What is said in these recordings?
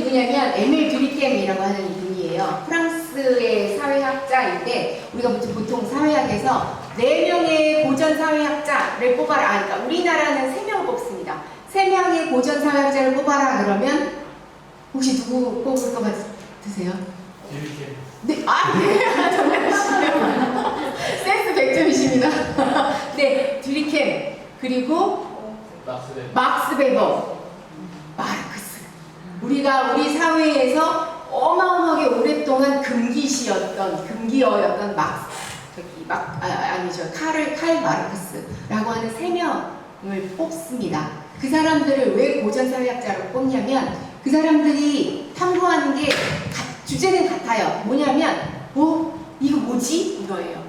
누구냐면 에밀 듀리켐이라고 하는 분이에요. 프랑스의 사회학자인데 우리가 보통 사회학에서 4명의 고전 사회학자를 뽑아라. 그러니까 우리나라는 3명을 뽑습니다. 3명의 고전 사회학자를 뽑아라 그러면 혹시 누구 뽑을 것 같으세요? 듀리켐. 네, 네, 정답이시네요. 센스 100점이십니다. 네, 듀리켐 그리고 막스 베버, 마르크스. 우리 사회에서 어마어마하게 오랫동안 금기어였던 칼 마르크스라고 하는 3명을 뽑습니다. 그 사람들을 왜 고전 사회학자로 뽑냐면 그 사람들이 탐구하는 게 주제는 같아요. 뭐냐면 이거 뭐지? 이거예요.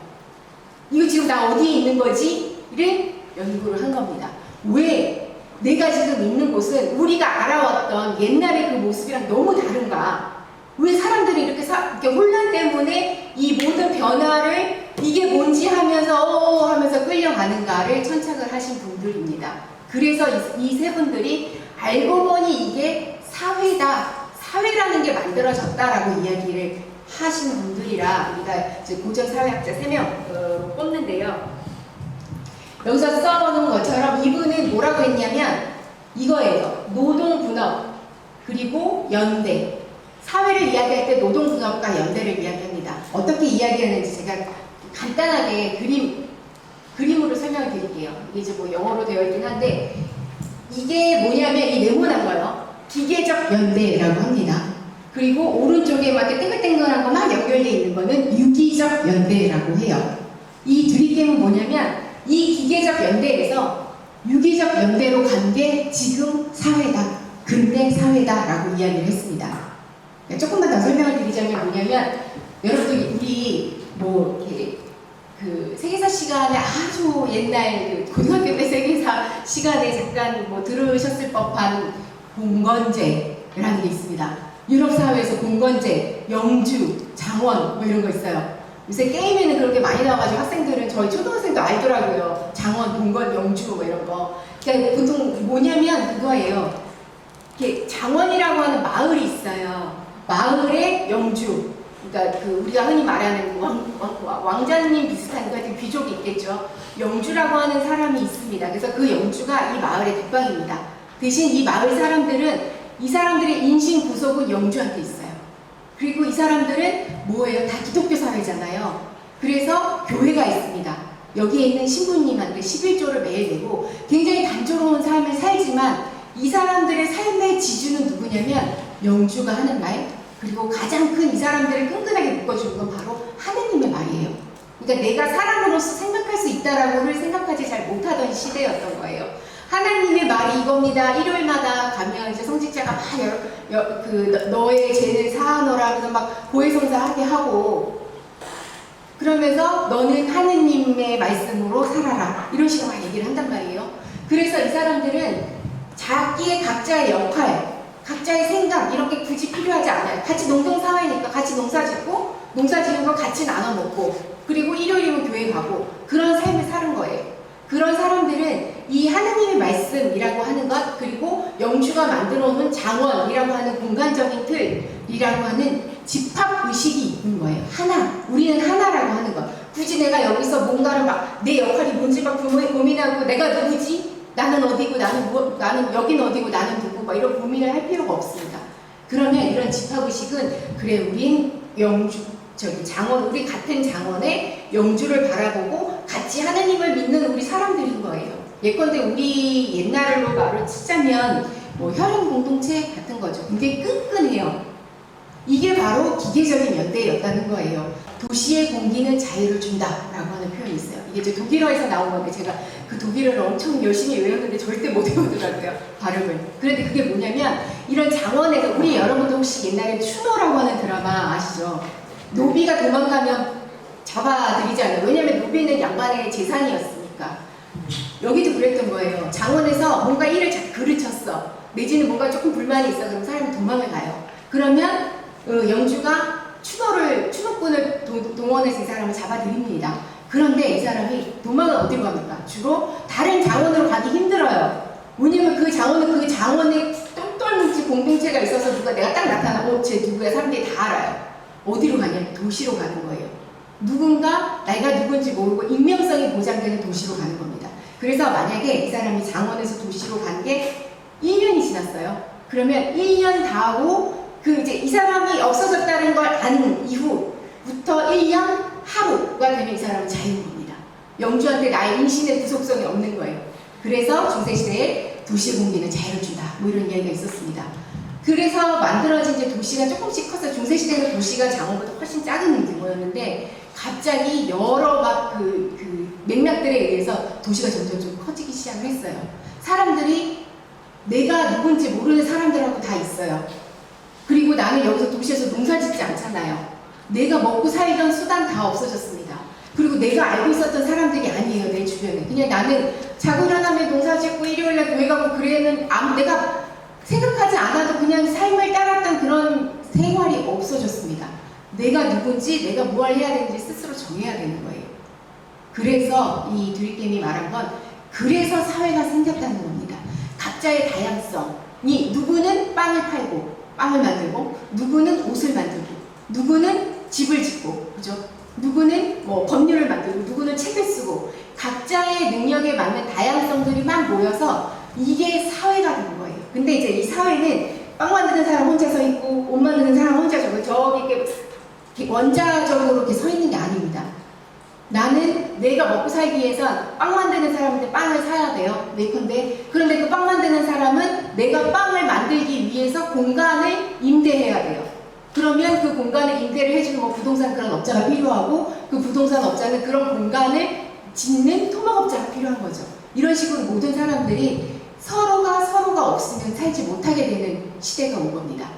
이거 지금 나 어디에 있는 거지? 를 연구를 한 겁니다. 왜 내가 지금 있는 곳은 우리가 알아왔던 옛날의 그 모습이랑 너무 다른가? 왜 사람들이 이렇게 혼란 때문에 이 모든 변화를 이게 뭔지 하면서 끌려가는가를 천착을 하신 분들입니다. 그래서 이 세 분들이 알고 보니 이게 사회라는 게 만들어졌다라고 이야기를 하신 분들이라 우리가 이제 고전 사회학자 3명으로 뽑는데요. 여기서 써놓은 것처럼 이분은 뭐라고 했냐면 이거예요. 노동분업 그리고 연대. 사회를 이야기할 때 노동분업과 연대를 이야기합니다. 어떻게 이야기하는지 제가 간단하게 그림으로 설명을 드릴게요. 이게 이제 뭐 영어로 되어 있긴 한데 이게 뭐냐면 이 네모난 거요. 기계적 연대라고 합니다. 그리고 오른쪽에 막 이렇게 땡글땡글한 거 막 연결되어 있는 거는 유기적 연대라고 해요. 이 듀리켐은 뭐냐면 이 기계적 연대에서 유기적 연대로 간 게 지금 사회다. 근대 사회다라고 이야기를 했습니다. 조금만 더 설명을 드리자면 뭐냐면 여러분들 우리 뭐 이렇게 그 세계사 시간에 아주 옛날 그 고등학교 때 세계사 시간에 잠깐 뭐 들으셨을 법한 공건제라는 게 있습니다. 유럽 사회에서 공건제, 영주, 장원 뭐 이런 거 있어요. 요새 게임에는 그렇게 많이 나와가지고 학생들은 저희 초등학생도 알더라고요. 장원, 공건, 영주 뭐 이런 거. 그러니까 보통 뭐냐면 그거예요. 이렇게 장원이라고 하는 마을이 있어요. 마을에 영주. 그러니까 그 우리가 흔히 말하는 왕자님 비슷한 그 귀족이 있겠죠. 영주라고 하는 사람이 있습니다. 그래서 그 영주가 이 마을의 대빵입니다. 대신 이 마을 사람들은 이 사람들의 인신 구속은 영주한테 있어요. 그리고 이 사람들은 뭐예요? 다 기독교 사회잖아요. 그래서 교회가 있습니다. 여기에 있는 신부님한테 11조를 매일 내고 굉장히 단조로운 삶을 살지만 이 사람들의 삶의 지주는 누구냐면 영주가 하는 말, 그리고 가장 큰 이 사람들을 끈끈하게 묶어주는 건 바로 하느님의 말이에요. 그러니까 내가 사람으로서 생각할 수 있다라고를 생각하지 잘 못하던 시대였던 거예요. 하나님의 말이 이겁니다. 일요일마다 가면 이제 성직자가 막 너의 죄를 사하노라 그래서 막 고해성사하게 하고 그러면서 너는 하느님의 말씀으로 살아라 이런 식으로 막 얘기를 한단 말이에요. 그래서 이 사람들은 자기의 각자의 역할, 각자의 생각 이런 게 굳이 필요하지 않아요. 같이 농경사회니까 같이 농사 짓고 농사 지는 거 같이 나눠 먹고 그리고 일요일이면 교회 가고 그런 삶을 사는 거예요. 그런 사람들은 이 하느님의 말씀이라고 하는 것 그리고 영주가 만들어 놓은 장원이라고 하는 공간적인 틀이라고 하는 집합의식이 있는 거예요. 하나, 우리는 하나라고 하는 것. 굳이 내가 여기서 뭔가를 막 내 역할이 뭔지 막 고민하고 내가 누구지? 나는 어디고 나는 여긴 어디고 나는 누구 막 이런 고민을 할 필요가 없습니다. 그러면 이런 집합의식은 그래 우린 장원 우리 같은 장원의 영주를 바라보고 같이 하느님을 믿는 우리 사람들인 거예요. 예컨대 우리 옛날로 말을 치자면 뭐 혈연 공동체 같은 거죠. 굉장히 끈끈해요. 이게 바로 기계적인 연대였다는 거예요. 도시의 공기는 자유를 준다라고 하는 표현이 있어요. 이게 이제 독일어에서 나온 건데 제가 그 독일어를 엄청 열심히 외웠는데 절대 못 외우더라고요. 발음을. 그런데 그게 뭐냐면 이런 장원에서 우리 여러분도 혹시 옛날에 추노라고 하는 드라마 아시죠? 노비가 도망가면 잡아들이잖아요. 왜냐면 노비는 양반의 재산이었으니까. 여기도 그랬던 거예요. 장원에서 뭔가 일을 그르쳤어. 내지는 뭔가 조금 불만이 있어. 그럼 사람이 도망을 가요. 그러면 영주가 추노꾼을 동원해서 이 사람을 잡아들입니다. 그런데 이 사람이 도망을 어디로 갑니까? 주로 다른 장원으로 가기 힘들어요. 왜냐면 그 장원은 그 장원의 똘똘 특정 공동체가 있어서 내가 딱 나타나고 쟤 누구야 사람들이 다 알아요. 어디로 가냐면 도시로 가는 거예요. 누군가 내가 누군지 모르고 익명성이 보장되는 도시로 가는 겁니다. 그래서 만약에 이 사람이 장원에서 도시로 간 게 1년이 지났어요. 그러면 1년 다 하고 이제 이 사람이 없어졌다는 걸 안 이후부터 1년 하루가 되면 이 사람은 자유인 겁니다. 영주한테 나의 인신의 구속성이 없는 거예요. 그래서 중세시대에 도시 공기는 자유를 준다. 뭐 이런 이야기가 있었습니다. 그래서 만들어진 이제 도시가 조금씩 커서 중세시대는 도시가 장원보다 훨씬 작은 규모였는데 갑자기 여러 맥락들에 의해서 도시가 점점 좀 커지기 시작을 했어요. 사람들이 내가 누군지 모르는 사람들하고 다 있어요. 그리고 나는 여기서 도시에서 농사 짓지 않잖아요. 내가 먹고 살던 수단 다 없어졌습니다. 그리고 내가 알고 있었던 사람들이 아니에요. 내 주변에. 그냥 나는 자고 일어나면 농사 짓고 일요일날 교회 가고 그래는 내가 생각하지 않아도 그냥 삶을 따랐던 그런 생활이 없어졌습니다. 내가 누군지 내가 뭘 해야 되는지 스스로 정해야 되는 거예요. 그래서 이 드리겜이 말한 건 그래서 사회가 생겼다는 겁니다. 각자의 다양성이 누구는 빵을 팔고 빵을 만들고 누구는 옷을 만들고 누구는 집을 짓고 그죠? 누구는 뭐 법률을 만들고 누구는 책을 쓰고 각자의 능력에 맞는 다양성들이 막 모여서 이게 사회가 된 거예요. 근데 이제 이 사회는 빵 만드는 사람 혼자 서 있고 옷 만드는 사람 혼자 저기 이렇게 원자적으로 이렇게 서 있는 게 아닙니다. 나는 내가 먹고 살기 위해선 빵 만드는 사람한테 빵을 사야 돼요. 예컨대. 그런데 그 빵 만드는 사람은 내가 빵을 만들기 위해서 공간을 임대해야 돼요. 그러면 그 공간을 임대를 해주는 뭐 부동산 그런 업자가 필요하고 그 부동산 업자는 그런 공간을 짓는 토목업자가 필요한 거죠. 이런 식으로 모든 사람들이 서로가 없으면 살지 못하게 되는 시대가 온 겁니다.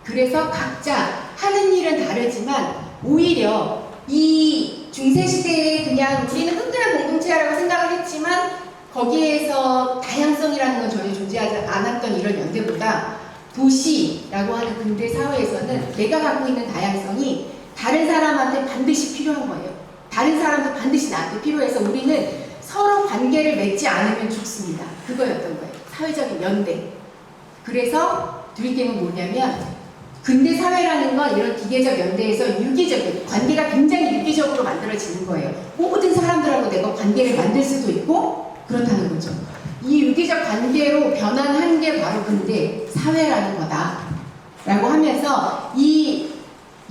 그래서 각자 하는 일은 다르지만 오히려 이 중세시대에 그냥 우리는 끈끈한 공동체라고 생각을 했지만 거기에서 다양성이라는 건 전혀 존재하지 않았던 이런 연대보다 도시라고 하는 근대 사회에서는 내가 갖고 있는 다양성이 다른 사람한테 반드시 필요한 거예요. 다른 사람도 반드시 나한테 필요해서 우리는 서로 관계를 맺지 않으면 죽습니다. 그거였던 거예요. 사회적인 연대. 그래서 드리겜은 뭐냐면 근대 사회라는 건 이런 기계적 연대에서 유기적인 관계가 굉장히 유기적으로 만들어지는 거예요. 모든 사람들하고 내가 관계를 만들 수도 있고 그렇다는 거죠. 이 유기적 관계로 변환한 게 바로 근대 사회라는 거다 라고 하면서 이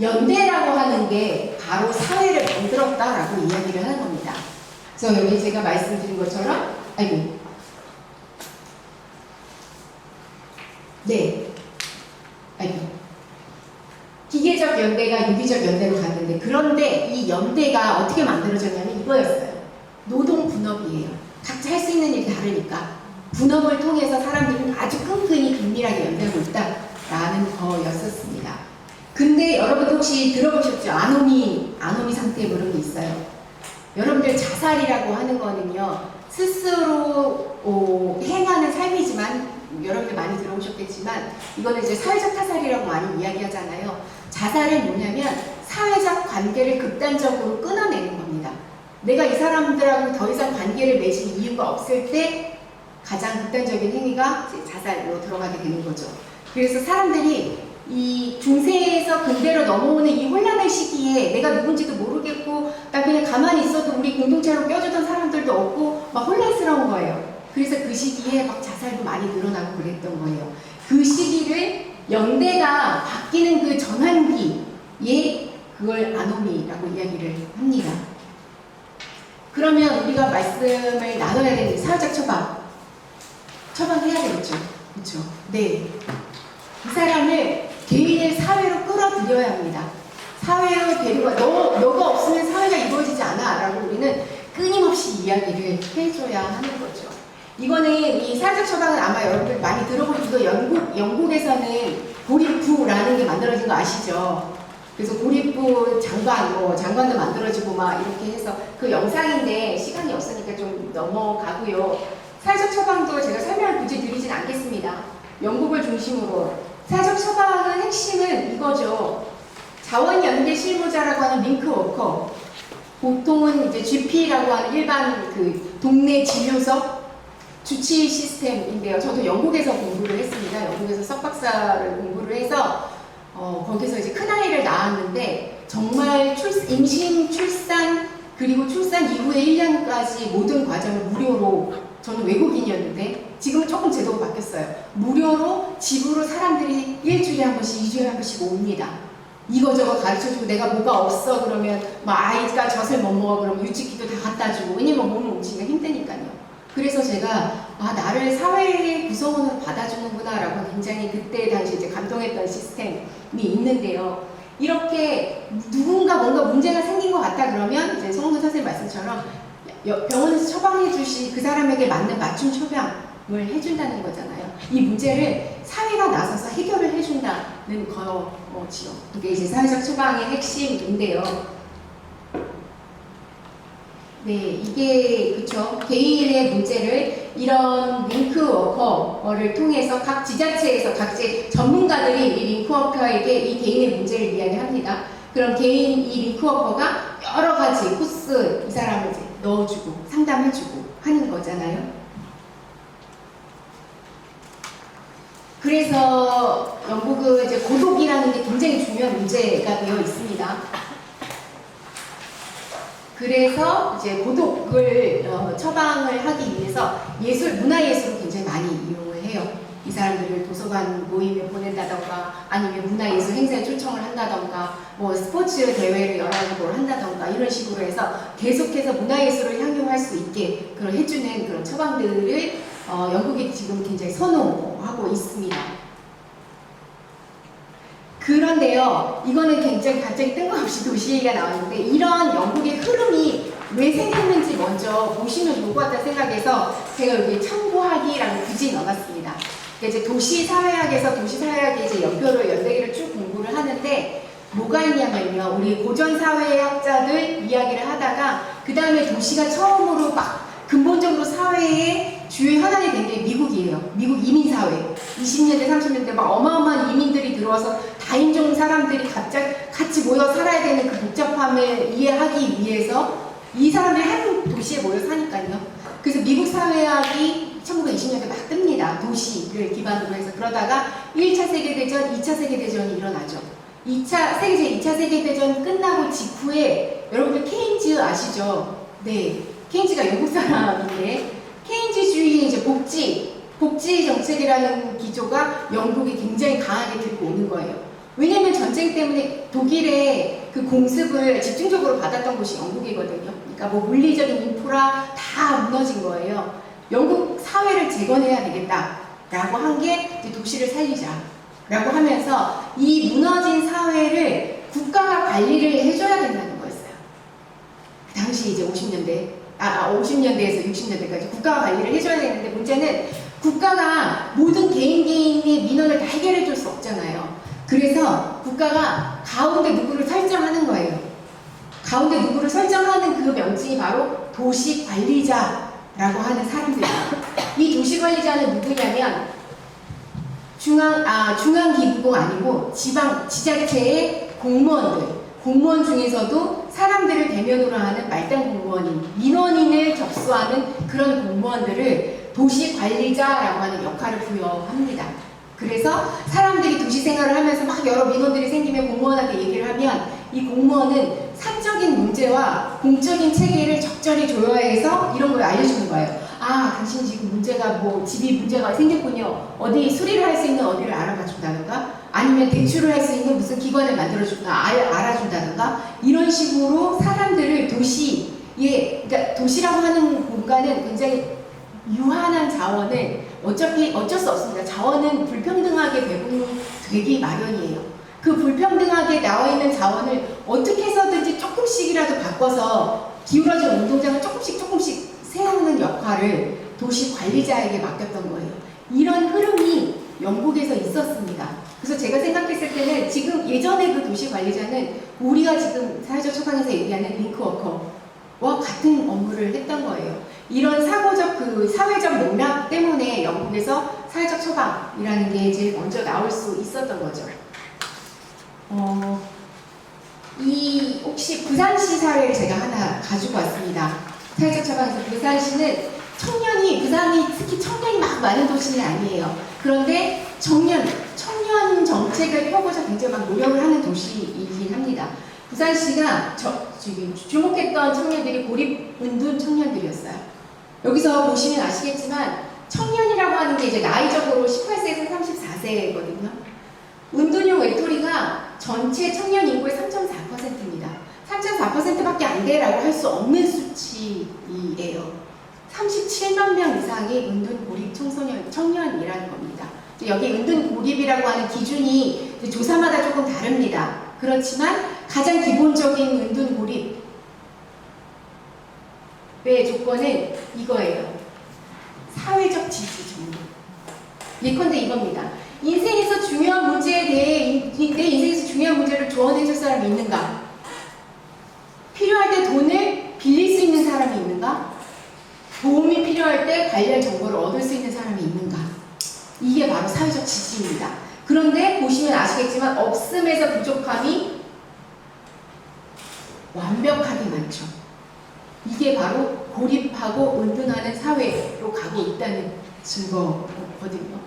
연대라고 하는 게 바로 사회를 만들었다라고 이야기를 하는 겁니다. 그래서 여기 제가 말씀드린 것처럼 기계적 연대가 유기적 연대로 갔는데 그런데 이 연대가 어떻게 만들어졌냐면 이거였어요. 노동 분업이에요. 각자 할 수 있는 일이 다르니까 분업을 통해서 사람들은 아주 끈끈이 긴밀하게 연대하고 있다라는 거였었습니다. 근데 여러분도 혹시 들어보셨죠? 아노미 상태 뭐 이런 게 있어요. 여러분들 자살이라고 하는 거는요 스스로 행하는 삶이지만 여러분들 많이 들어보셨겠지만 이거는 이제 사회적 타살이라고 많이 이야기하잖아요. 자살은 뭐냐면 사회적 관계를 극단적으로 끊어내는 겁니다. 내가 이 사람들하고 더 이상 관계를 맺을 이유가 없을 때 가장 극단적인 행위가 이제 자살로 들어가게 되는 거죠. 그래서 사람들이 이 중세에서 근대로 넘어오는 이 혼란의 시기에 내가 누군지도 모르겠고 나 그냥 가만히 있어도 우리 공동체로 껴주던 사람들도 없고 막 혼란스러운 거예요. 그래서 그 시기에 막 자살도 많이 늘어나고 그랬던 거예요. 그 시기를 연대가 바뀌는 그 전환기에 그걸 아노미라고 이야기를 합니다. 그러면 우리가 말씀을 나눠야 되는 사회적 처방해야 되겠죠. 그렇죠? 네. 이 사람을 개인을 사회로 끌어들여야 합니다. 사회로 데려가 너가 없으면 사회가 이루어지지 않아 라고 우리는 끊임없이 이야기를 해줘야 하는 거죠. 이거는 이 사회적 처방은 아마 여러분들 많이 들어보시고 영국에서는 고립부라는 게 만들어진 거 아시죠? 그래서 고립부 장관도 만들어지고 막 이렇게 해서 그 영상인데 시간이 없으니까 좀 넘어가고요. 사회적 처방도 제가 설명을 굳이 드리진 않겠습니다. 영국을 중심으로 사회적 처방의 핵심은 이거죠. 자원연대 실무자라고 하는 링크워커, 보통은 이제 GP라고 하는 일반 그 동네 진료소 주치 시스템인데요. 저도 영국에서 공부를 했습니다. 영국에서 석박사를 공부를 해서 거기서 이제 큰아이를 낳았는데 정말 임신, 출산, 그리고 출산 이후에 1년까지 모든 과정을 무료로, 저는 외국인이었는데 지금은 조금 제도가 바뀌었어요. 무료로 집으로 사람들이 일주일에 한 번씩, 2주일에 한 번씩 옵니다. 이거저거 가르쳐주고, 내가 뭐가 없어 그러면 아이가 젖을 못 먹어 그러면 유치기도 다 갖다주고, 왜냐면 몸을 움직이기가 힘드니까요. 그래서 제가 나를 사회의 구성원으로 받아주는구나 라고 굉장히 그때 당시 이제 감동했던 시스템이 있는데요. 이렇게 누군가 뭔가 문제가 생긴 것 같다 그러면 이제 송은근 선생님 말씀처럼 병원에서 처방해 주시, 그 사람에게 맞는 맞춤 처방을 해준다는 거잖아요. 이 문제를 사회가 나서서 해결을 해준다는 거지요. 이게 이제 사회적 처방의 핵심인데요. 네, 이게 그쵸. 개인의 문제를 이런 링크워커를 통해서 각 지자체에서 각지 전문가들이 이 링크워커에게 이 개인의 문제를 이야기합니다. 그럼 개인 이 링크워커가 여러 가지 코스 이 사람을 이제 넣어주고 상담해주고 하는 거잖아요. 그래서 영국은 이제 고독이라는 게 굉장히 중요한 문제가 되어 있습니다. 그래서 이제 고독을 처방을 하기 위해서 문화예술을 굉장히 많이 이용을 해요. 이 사람들을 도서관 모임에 보낸다던가, 아니면 문화예술 행사에 초청을 한다던가, 뭐 스포츠 대회를 여러 걸 한다던가, 이런 식으로 해서 계속해서 문화예술을 향유할 수 있게 그런 해주는 그런 처방들을 영국이 지금 굉장히 선호하고 있습니다. 그런데요, 이거는 굉장히 갑자기 뜬금없이 도시 얘기가 나왔는데, 이런 영국의 흐름이 왜 생겼는지 먼저 보시면 좋을 것 같다는 생각해서 제가 여기 참고하기라는 굳이 넣어봤습니다. 이제 도시사회학에서 도시사회학의 이제 연표를 연대기를 쭉 공부를 하는데, 뭐가 있냐면요, 우리 고전사회학자들 이야기를 하다가 그 다음에 도시가 처음으로 막 근본적으로 사회의 주요 현안이 된 게 미국이에요. 미국 이민사회. 20년대, 30년대 막 어마어마한 이민들이 들어와서 다인종 사람들이 갑자기 같이 모여 살아야 되는 그 복잡함을 이해하기 위해서 이 사람들이 한 도시에 모여 사니까요. 그래서 미국 사회학이 1920년대 막 뜹니다. 도시를 기반으로 해서. 그러다가 1차 세계대전, 2차 세계대전이 일어나죠. 2차 세계대전 끝나고 직후에 여러분들 케인즈 아시죠? 네. 케인즈가 영국 사람인데, 케인즈주의의 이제 복지 정책이라는 기조가 영국이 굉장히 강하게 들고 오는 거예요. 왜냐면 전쟁 때문에 독일의 그 공습을 집중적으로 받았던 곳이 영국이거든요. 그러니까 뭐 물리적인 인프라 다 무너진 거예요. 영국 사회를 재건해야 되겠다라고 한 게 이제 도시를 살리자라고 하면서 이 무너진 사회를 국가가 관리를 해줘야 된다는 거였어요. 그 당시 이제 50년대에서 60년대까지 국가가 관리를 해줘야 되는데, 문제는 국가가 모든 개인의 민원을 다 해결해 줄 수 없잖아요. 그래서 국가가 가운데 누구를 설정하는 거예요. 가운데 누구를 설정하는 그 명칭이 바로 도시관리자라고 하는 사람들이에요. 이 도시관리자는 누구냐면 중앙기구공 아니고 지자체의 공무원 중에서도 사람들을 대면으로 하는 말단 공무원인, 민원인을 접수하는 그런 공무원들을 도시관리자라고 하는 역할을 부여합니다. 그래서 사람들이 도시 생활을 하면서 막 여러 민원들이 생기면 공무원한테 얘기를 하면, 이 공무원은 사적인 문제와 공적인 체계를 적절히 조율해서 이런 걸 알려주는 거예요. 당신 지금 집이 문제가 생겼군요. 어디 수리를 할 수 있는 어디를 알아봐 준다든가, 아니면 대출을 할 수 있는 무슨 기관을 알아준다든가, 이런 식으로 사람들을 그러니까 도시라고 하는 공간은 굉장히 유한한 자원을 어쩔 수 없습니다. 자원은 불평등하게 되기 마련이에요. 그 불평등하게 나와 있는 자원을 어떻게 해서든지 조금씩이라도 바꿔서 기울어진 운동장을 조금씩 세우는 역할을 도시 관리자에게 맡겼던 거예요. 이런 흐름이 영국에서 있었습니다. 그래서 제가 생각했을 때는 지금 예전에 그 도시 관리자는 우리가 지금 사회적 처방에서 얘기하는 링크워커와 같은 업무를 했던 거예요. 이런 사회적 맥락 때문에 영국에서 사회적 처방이라는 게 제일 먼저 나올 수 있었던 거죠. 혹시 부산시 사례를 제가 하나 가지고 왔습니다. 사회적 처방에서 부산시는 청년이, 부산이 특히 청년이 막 많은 도시는 아니에요. 그런데 청년 정책을 펴고자 굉장히 막 노력을 하는 도시이긴 합니다. 부산시가 지금 주목했던 청년들이 고립 은둔 청년들이었어요. 여기서 보시면 아시겠지만 청년이라고 하는 게 이제 나이적으로 18세에서 34세거든요. 은둔형 외톨이가 전체 청년 인구의 3.4%입니다. 3.4%밖에 안 돼라고 할 수 없는 수치이에요. 37만 명 이상이 은둔 고립 청년이라는 겁니다. 여기 은둔 고립이라고 하는 기준이 조사마다 조금 다릅니다. 그렇지만 가장 기본적인 은둔 고립의 조건은 이거예요. 사회적 지지 정도. 예컨대 이겁니다. 인생에서 중요한 문제에 대해 내 인생에서 중요한 문제를 조언해 줄 사람이 있는가? 필요할 때 돈을 빌릴 수 있는 사람이 있는가? 도움이 필요할 때 관련 정보를 얻을 수 있는 사람이 있는가? 이게 바로 사회적 지지입니다. 그런데 보시면 아시겠지만 없음에서 부족함이 완벽하게 많죠. 이게 바로 고립하고 은둔하는 사회로 가고 있다는 증거거든요.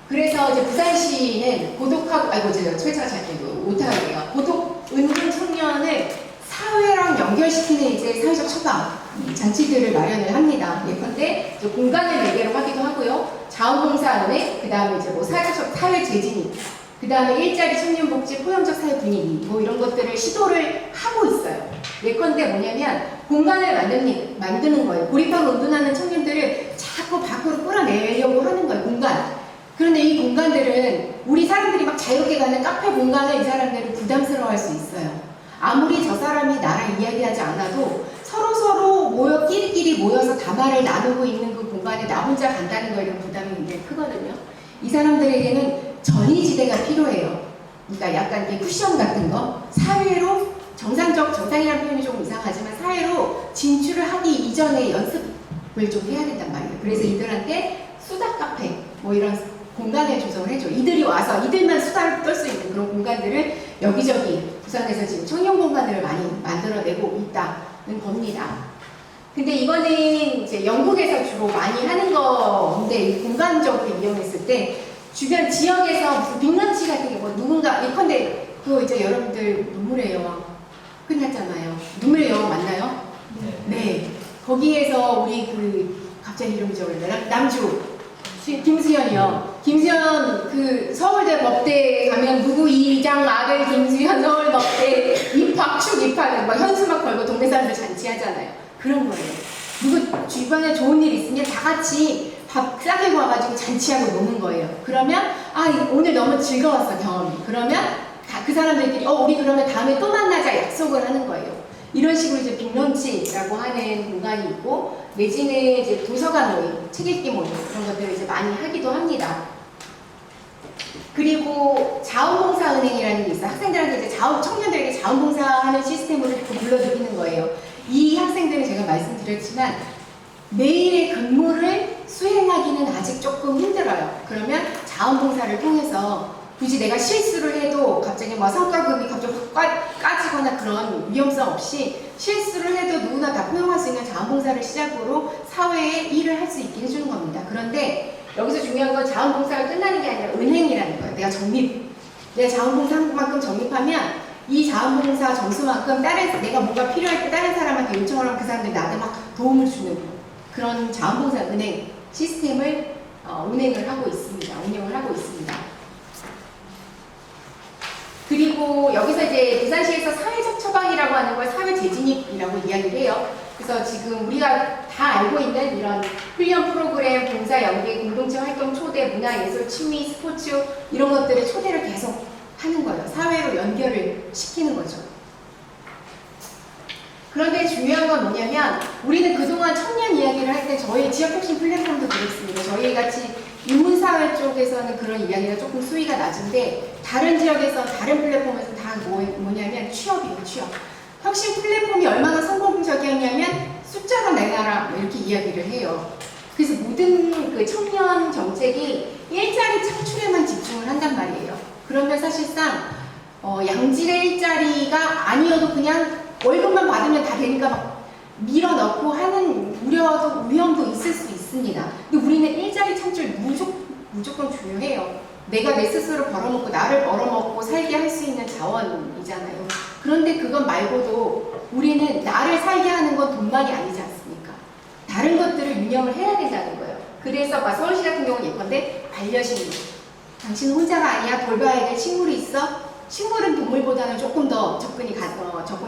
그래서 이제 부산시는 고독하고, 제가 철자가 잘 못하네요. 고독, 은둔 청년을 사회랑 연결시키는 이제 사회적 처방 장치들을 마련을 합니다. 예컨대 공간을 매개로 하기도 하고요. 자원봉사은행, 그 다음에 이제 뭐 사회 재진입, 그 다음에 일자리 청년복지, 포용적 사회 분위기, 뭐 이런 것들을 시도를 하고 있어요. 예컨대 뭐냐면 공간을 만드는 거예요. 고립하고 은둔하는 청년들을 자꾸 밖으로 끌어내려고 하는 거예요. 공간. 그런데 이 공간들은 우리 사람들이 막 자유롭게 가는 카페 공간을 이 사람들은 부담스러워할 수 있어요. 아무리 저 사람이 나랑 이야기하지 않아도 서로 끼리끼리 모여서 담화를 나누고 있는 그 공간에 나 혼자 간다는 거에 대한 부담이 굉장히 크거든요. 이 사람들에게는 전이지대가 필요해요. 그러니까 약간 이게 쿠션 같은 거, 사회로 정상이라는 표현이 조금 이상하지만 사회로 진출을 하기 이전에 연습을 좀 해야 된단 말이에요. 그래서 이들한테 수다 카페 뭐 이런 공간을 조성을 해줘. 이들이 와서 이들만 수다를 떨 수 있는 그런 공간들을 여기저기 부산에서 지금 청년 공간들을 많이 만들어내고 있다는 겁니다. 근데 이거는 이제 영국에서 주로 많이 하는 건데, 공간적으로 이용했을 때 주변 지역에서 무슨 빅런치 같은 게 뭐 누군가 예컨대 그거 이제 여러분들 눈물의 여왕 끝났잖아요. 눈물의 여왕 맞나요? 네. 거기에서 우리 갑자기 이름이 저거였나? 남주 김수현이요. 김수현 서울대 법대 가면 누구 이장 아들 김수현 서울법대 입학 입학은 막 현수막 걸고 동네 사람들 잔치하잖아요. 그런 거예요. 누구 주변에 좋은 일 있으면 다 같이 밥 싸들고 와가지고 잔치하고 노는 거예요. 그러면 오늘 너무 즐거웠어 경험이. 그러면 그 사람들끼리 우리 그러면 다음에 또 만나자 약속을 하는 거예요. 이런 식으로 이제 빅런치라고 하는 공간이 있고, 내지는 이제 도서관 모임, 책 읽기 모임 그런 것들을 이제 많이 하기도 합니다. 그리고 자원봉사은행이라는 게 있어요. 학생들한테 이제 청년들에게 자원봉사하는 시스템을 불러드리는 거예요. 이 학생들은 제가 말씀드렸지만 매일의 근무를 수행하기는 아직 조금 힘들어요. 그러면 자원봉사를 통해서 굳이 내가 실수를 해도 갑자기 뭐 성과급이 갑자기 확 까지거나 그런 위험성 없이 실수를 해도 누구나 다 포용할 수 있는 자원봉사를 시작으로 사회에 일을 할 수 있게 해주는 겁니다. 그런데 여기서 중요한 건 자원봉사가 끝나는 게 아니라 은행이라는 거예요. 내가 자원봉사 한 만큼 적립하면 이 자원봉사 점수만큼 내가 뭐가 필요할 때 다른 사람한테 요청을 하면 그 사람들이 나한테 막 도움을 주는 그런 자원봉사 은행 시스템을 운영을 하고 있습니다. 그리고 여기서 이제 부산시에서 사회적 처방이라고 하는 걸 사회 재진입이라고 이야기를 해요. 그래서 지금 우리가 다 알고 있는 이런 훈련 프로그램, 봉사 연계, 공동체 활동 초대, 문화, 예술, 취미, 스포츠 이런 것들을 초대를 계속 하는 거예요. 사회로 연결을 시키는 거죠. 그런데 중요한 건 뭐냐면 우리는 그동안 청년 이야기를 할 때 저희 지역혁신 플랫폼도 그렇습니다. 저희 같이 인문사회 쪽에서는 그런 이야기가 조금 수위가 낮은데 다른 지역에서 다른 플랫폼에서 다 뭐냐면 취업이에요. 취업. 혁신 플랫폼이 얼마나 성공적이었냐면 숫자로 내놔라 이렇게 이야기를 해요. 그래서 모든 그 청년 정책이 일자리 창출에만 집중을 한단 말이에요. 그러면 사실상 양질의 일자리가 아니어도 그냥 월급만 받으면 다 되니까 막 밀어넣고 하는 우려도 위험도 있을 수 있습니다. 근데 우리는 일자리 창출 무조건 중요해요. 내가 내 스스로 벌어먹고 나를 벌어먹고 살게 할 수 있는 자원이잖아요. 그런데 그것 말고도 우리는 나를 살게 하는 건 돈만이 아니지 않습니까? 다른 것들을 운영을 해야 된다는 거예요. 그래서 서울시 같은 경우는 예컨대 반려식물. 당신 혼자가 아니야. 돌봐야 될 식물이 있어. 식물은 동물보다는 조금 더 접근이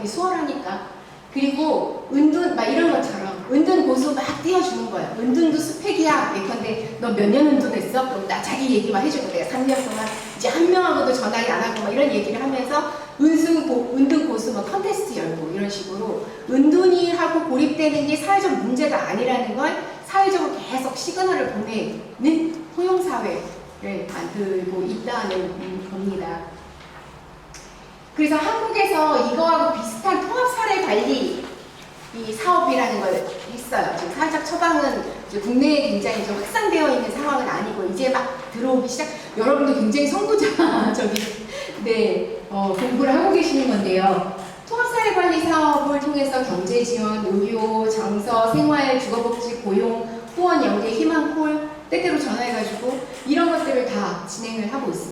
수월하니까. 그리고 은둔 막 이런 것처럼 은둔 고수 막 띄워주는 거예요. 은둔도 스펙이야. 예컨대 너 몇 년 은둔했어? 그럼 나 자기 얘기만 해주고 내가 3년 동안 이제 한 명하고도 전화를 안 하고 막 이런 얘기를 하면서 은둔 고수 뭐 컨테스트 열고 이런 식으로 은둔이 하고 고립되는 게 사회적 문제가 아니라는 걸 사회적으로 계속 시그널을 보내는 포용사회를 만들고 있다는 겁니다. 그래서 한국에서 이거하고 비슷한 통합사례 관리 이 사업이라는 걸 했어요. 지금 사회적 처방은 국내에 굉장히 좀 확산되어 있는 상황은 아니고 이제 막 들어오기 시작. 여러분도 굉장히 선구자적인 공부를 하고 계시는 건데요. 통합사회 관리 사업을 통해서 경제 지원, 의료, 정서, 생활, 주거복지, 고용, 후원 연계, 희망콜 때때로 전화해가지고 이런 것들을 다 진행을 하고 있습니다.